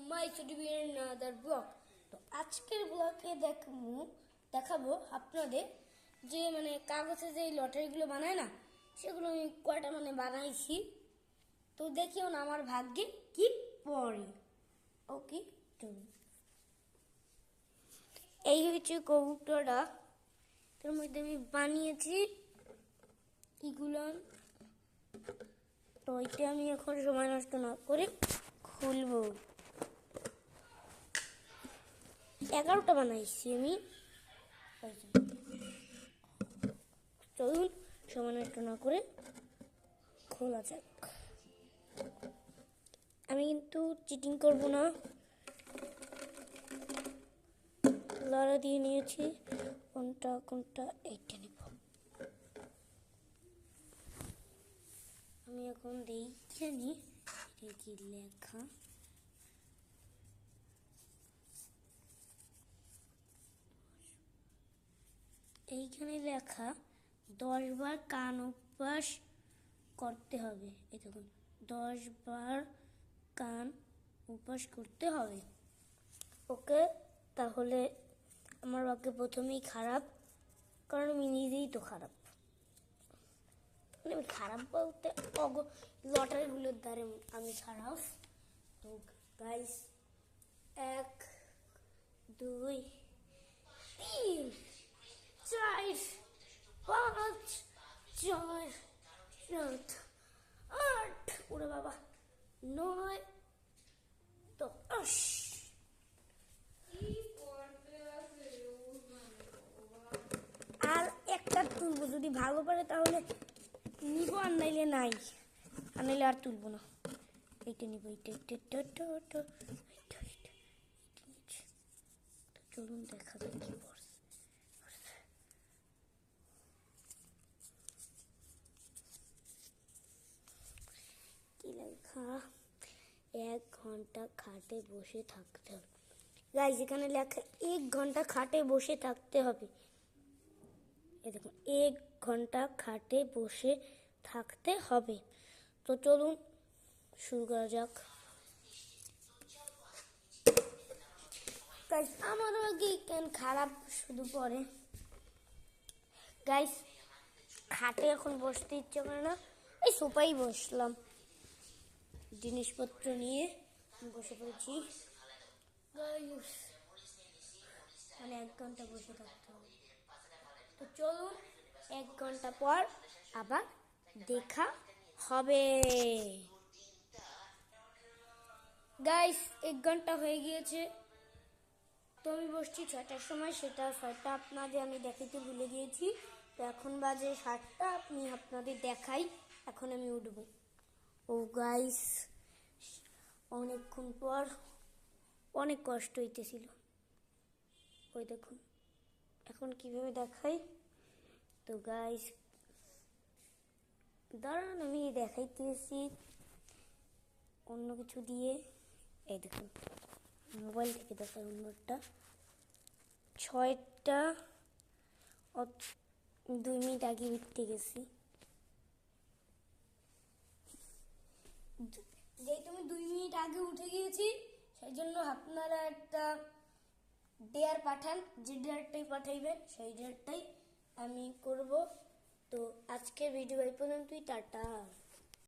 মাই ছোটবের another blog. তো আজকের ব্লগে দেখাবো আপনাদের যে কাগজে যে লটারিগুলো বানায় না, সেগুলো আমি কয়টা বানাইছি। তো দেখিও না আমার ভাগ্যে কি পড়ে। ওকে, চলুন। এই হচ্ছে কবুতরটা, তার মধ্যে আমি বানিয়েছি এগুলো। তো ওইটা আমি এখন সময় নষ্ট না করে খুলবো। 11টা বানাইছি আমি। চলুন সময় নষ্ট না করে খোলা যাক। আমি কিন্তু চিটিং করব না, লড়া দিয়ে নিয়েছি কোনটা এইটা নেব। আমি এখন দেখে নি এটা কি লেখা। এইখানে লেখা 10 বার কান অভ্যাস করতে হবে। এই দেখুন, 10 বার কান অভ্যাস করতে হবে। ওকে, তাহলে আমার ভাগ্য প্রথমেই খারাপ, কারণ আমি নিজেই তো খারাপ। আমি খারাপ বলতে লটারিগুলোর দ্বারা আমি খারাপ। তো গাইস, 1 2 3 4 5 6 7 8, ওরে বাবা, 9 10। আর একটা তুলবো, যদি ভালো পারে তাহলে নিবো, আর নাইলে নাই, আর নাইলে আর তুলবো না। এইটা নিবো, চলুন দেখা যায় কি পড়ছে। কি লেখা? 1 ঘন্টা খাটে বসে থাকতে হবে। গাইস, এখানে লেখা 1 ঘন্টা খাটে বসে থাকতে হবে। এই দেখুন, 1 ঘন্টা খাটে বসে থাকতে হবে। তো চলুন শুরু করা যাক। গাইস, আমারও আগে কেন খারাপ শুধু পরে। গাইস, খাটে এখন বসতে ইচ্ছে করে না, এই সোফাই বসলাম, জিনিসপত্র নিয়ে বসে পড়েছি। গাইস, 1 ঘন্টা বসে থাকতে হবে। তো চলুন 1 ঘন্টা পর আবার দেখা হবে। গাইস, 1 ঘন্টা হয়ে গিয়েছে। তো আমি বসছি 6টার সময়, সেটা 6টা আপনাদের আমি দেখাতে ভুলে গিয়েছি। তো এখন বাজে 7টা, আপনি আপনাদের দেখাই। এখন আমি উঠব। ও গাইস, অনেকক্ষণ পর অনেক কষ্ট হইতেছিল। ওই দেখুন, এখন কিভাবে দেখাই। তো গাইস দাঁড়ান, আমি দেখাইতেছি অন্য কিছু দিয়ে। এই দেখুন, মোবাইল থেকে দেখাই অন্যটা। 6টা 2 মিনিট আগে উঠতে গেছি। যেহেতু আমি 2 মিনিট আগে উঠে গিয়েছি, সেই জন্য আপনারা একটা ডেয়ার পাঠান। যে ডেয়ারটাই পাঠাইবেন সেই ডেয়ারটাই আমি করব। তো আজকের ভিডিও এই পর্যন্তই। টাটা।